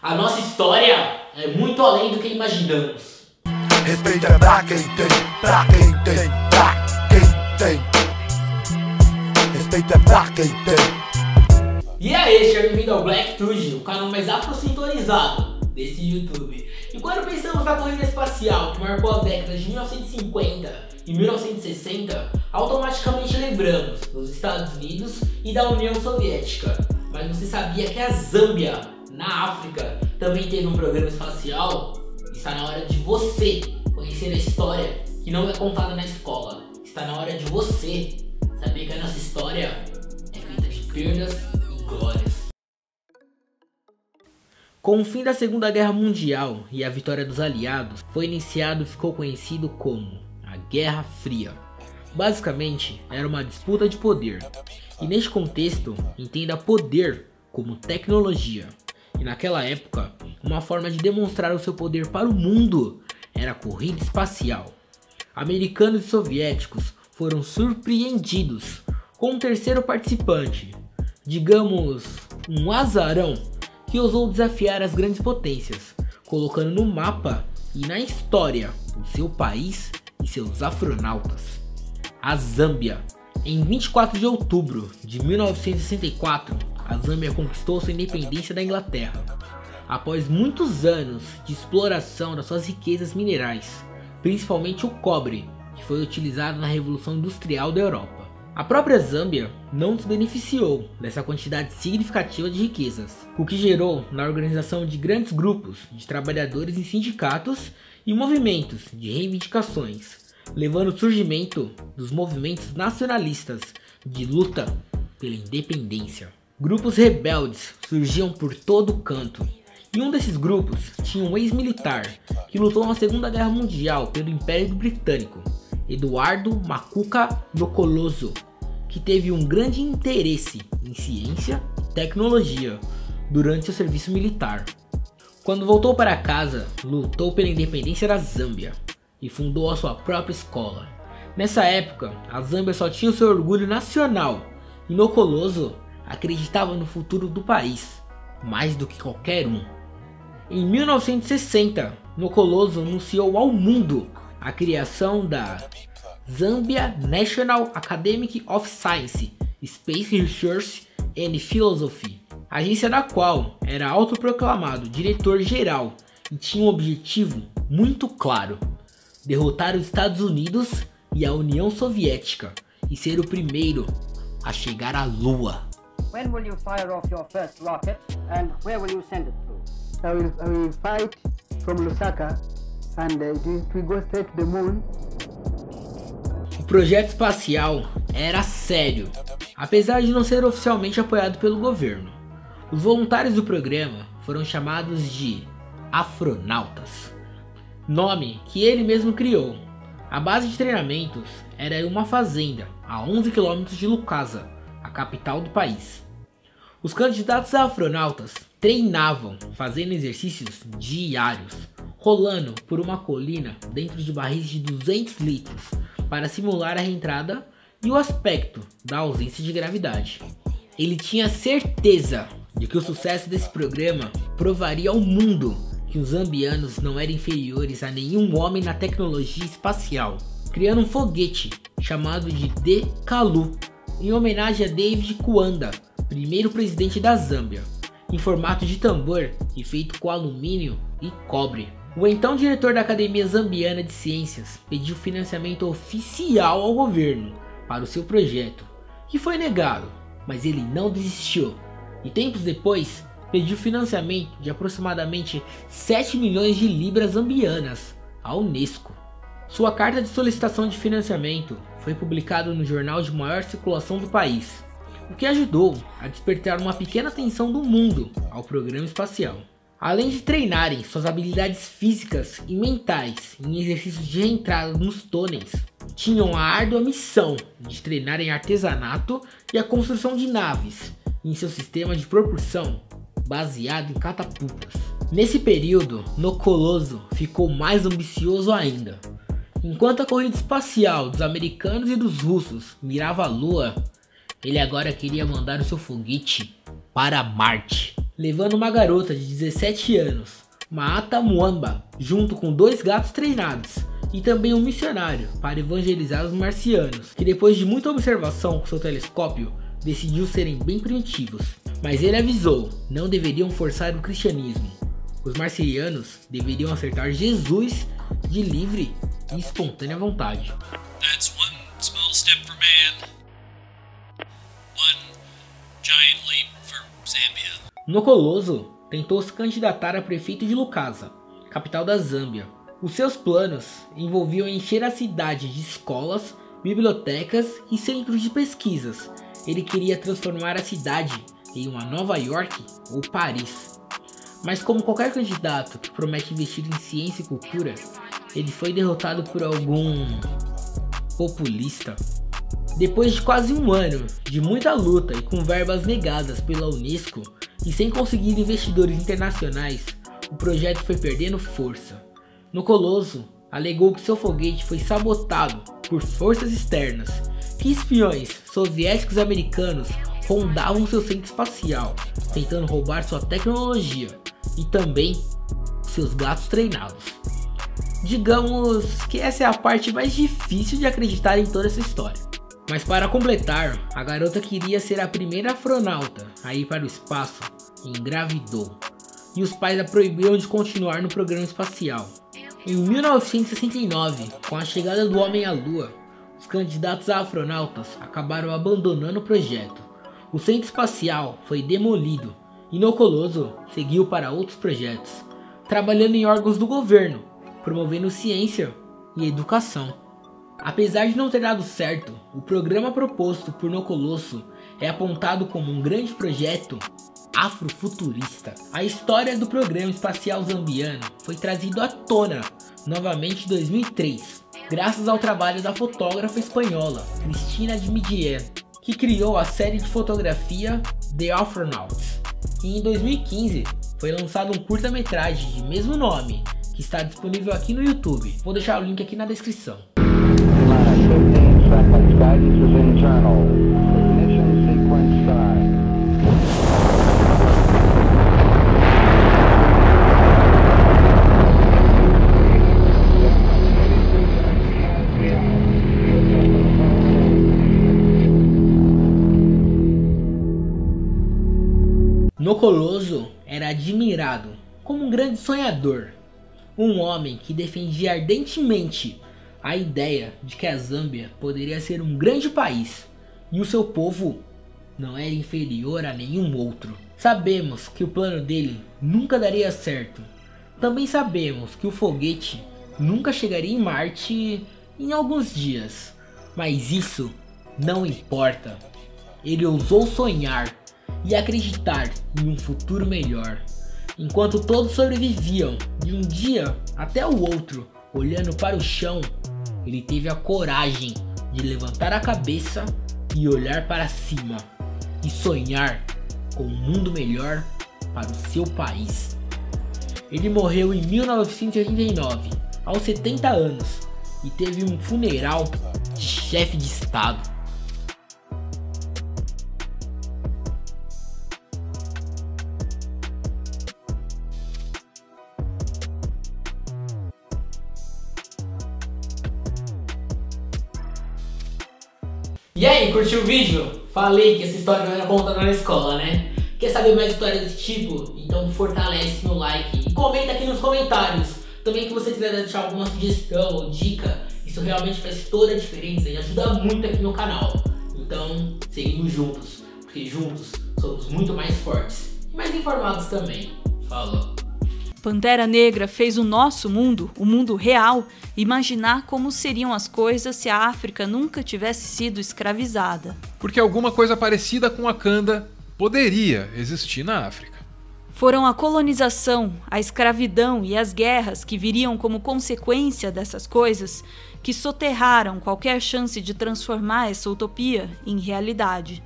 A nossa história é muito além do que imaginamos. Respeita pra quem tem, pra quem tem, pra quem tem. Respeita pra quem tem. E aí, seja bem-vindo ao Black Tuji, o canal mais afrocintonizado desse YouTube. E quando pensamos na corrida espacial que marcou as décadas de 1950 e 1960, automaticamente lembramos dos Estados Unidos e da União Soviética. Mas você sabia que a Zâmbia, na África, também teve um programa espacial? Está na hora de você conhecer a história que não é contada na escola. Está na hora de você saber que a nossa história é feita de perdas e glórias. Com o fim da Segunda Guerra Mundial e a vitória dos aliados, foi iniciado e ficou conhecido como a Guerra Fria. Basicamente, era uma disputa de poder. E neste contexto, entenda poder como tecnologia. E naquela época, uma forma de demonstrar o seu poder para o mundo era a corrida espacial. Americanos e soviéticos foram surpreendidos com um terceiro participante, digamos, um azarão, que ousou desafiar as grandes potências, colocando no mapa e na história o seu país e seus astronautas. A Zâmbia. Em 24 de outubro de 1964, a Zâmbia conquistou sua independência da Inglaterra, após muitos anos de exploração das suas riquezas minerais, principalmente o cobre, que foi utilizado na Revolução Industrial da Europa. A própria Zâmbia não se beneficiou dessa quantidade significativa de riquezas, o que gerou na organização de grandes grupos de trabalhadores em sindicatos e movimentos de reivindicações, levando ao surgimento dos movimentos nacionalistas de luta pela independência. Grupos rebeldes surgiam por todo canto, e um desses grupos tinha um ex-militar que lutou na Segunda Guerra Mundial pelo Império Britânico, Eduardo Macuca Nyokolozo, que teve um grande interesse em ciência e tecnologia durante seu serviço militar. Quando voltou para casa, lutou pela independência da Zâmbia e fundou a sua própria escola. Nessa época, a Zâmbia só tinha o seu orgulho nacional e Nyokolozo acreditava no futuro do país, mais do que qualquer um. Em 1960, Nyokolozo anunciou ao mundo a criação da Zambia National Academy of Science, Space Research and Philosophy, agência da qual era autoproclamado diretor-geral e tinha um objetivo muito claro: derrotar os Estados Unidos e a União Soviética e ser o primeiro a chegar à Lua. When will you fire off your first rocket and where will you send it to? I will fight from Lusaka and it will go straight to the moon. O projeto espacial era sério, apesar de não ser oficialmente apoiado pelo governo. Os voluntários do programa foram chamados de afronautas, nome que ele mesmo criou. A base de treinamentos era uma fazenda a 11 km de Lukasa, a capital do país. Os candidatos a afronautas treinavam fazendo exercícios diários, rolando por uma colina dentro de barris de 200 litros para simular a reentrada e o aspecto da ausência de gravidade. Ele tinha certeza de que o sucesso desse programa provaria ao mundo que os zambianos não eram inferiores a nenhum homem na tecnologia espacial, criando um foguete chamado de Dekalu, em homenagem a David Kuanda, primeiro presidente da Zâmbia, em formato de tambor e feito com alumínio e cobre. O então diretor da Academia Zambiana de Ciências pediu financiamento oficial ao governo para o seu projeto, que foi negado, mas ele não desistiu, e tempos depois pediu financiamento de aproximadamente 7 milhões de libras zambianas à Unesco. Sua carta de solicitação de financiamento foi publicada no jornal de maior circulação do país, o que ajudou a despertar uma pequena atenção do mundo ao programa espacial. Além de treinarem suas habilidades físicas e mentais em exercícios de reentrada nos túneis, tinham a árdua missão de treinar em artesanato e a construção de naves em seu sistema de propulsão baseado em catapultas. Nesse período, Nyokolozo ficou mais ambicioso ainda. Enquanto a corrida espacial dos americanos e dos russos mirava a Lua, ele agora queria mandar o seu foguete para Marte. levando uma garota de 17 anos, Maata Muamba, junto com 2 gatos treinados, e também um missionário para evangelizar os marcianos, que depois de muita observação com seu telescópio, decidiu serem bem primitivos. Mas ele avisou, não deveriam forçar o cristianismo. Os marcianos deveriam aceitar Jesus de livre e espontânea vontade. That's one small step for man, one giant leap for Zambia. Nokoloso tentou se candidatar a prefeito de Lukasa, capital da Zâmbia. Os seus planos envolviam encher a cidade de escolas, bibliotecas e centros de pesquisas. Ele queria transformar a cidade em uma Nova York ou Paris. Mas como qualquer candidato que promete investir em ciência e cultura, ele foi derrotado por algum populista. Depois de quase um ano de muita luta e com verbas negadas pela Unesco e sem conseguir investidores internacionais, o projeto foi perdendo força. Nokoloso alegou que seu foguete foi sabotado por forças externas, que espiões soviéticos e americanos rondavam seu centro espacial, tentando roubar sua tecnologia e também seus gatos treinados. Digamos que essa é a parte mais difícil de acreditar em toda essa história. Mas para completar, a garota queria ser a primeira astronauta a ir para o espaço e engravidou, e os pais a proibiram de continuar no programa espacial. Em 1969, com a chegada do homem à Lua, os candidatos a astronautas acabaram abandonando o projeto. O centro espacial foi demolido e Nokoloso seguiu para outros projetos, trabalhando em órgãos do governo, promovendo ciência e educação. Apesar de não ter dado certo, o programa proposto por Nokoloso é apontado como um grande projeto afrofuturista. A história do programa espacial zambiano foi trazida à tona novamente em 2003, graças ao trabalho da fotógrafa espanhola Cristina de Midier, que criou a série de fotografia The Astronauts. E em 2015 foi lançado um curta-metragem de mesmo nome, que está disponível aqui no YouTube. Vou deixar o link aqui na descrição. Nokoloso era admirado como um grande sonhador, um homem que defendia ardentemente a ideia de que a Zâmbia poderia ser um grande país e o seu povo não era inferior a nenhum outro. Sabemos que o plano dele nunca daria certo. Também sabemos que o foguete nunca chegaria em Marte em alguns dias, mas isso não importa. Ele ousou sonhar e acreditar em um futuro melhor, enquanto todos sobreviviam de um dia até o outro, olhando para o chão. Ele teve a coragem de levantar a cabeça e olhar para cima e sonhar com um mundo melhor para o seu país. Ele morreu em 1989, aos 70 anos, e teve um funeral de chefe de estado. E aí, curtiu o vídeo? Falei que essa história não era contada na escola, né? Quer saber mais histórias desse tipo? Então fortalece no like e comenta aqui nos comentários. Também que você quiser deixar alguma sugestão ou dica, isso realmente faz toda a diferença e ajuda muito aqui no canal. Então seguimos juntos, porque juntos somos muito mais fortes e mais informados também. Falou! Pantera Negra fez o nosso mundo, o mundo real, imaginar como seriam as coisas se a África nunca tivesse sido escravizada. Porque alguma coisa parecida com Wakanda poderia existir na África. Foram a colonização, a escravidão e as guerras que viriam como consequência dessas coisas que soterraram qualquer chance de transformar essa utopia em realidade.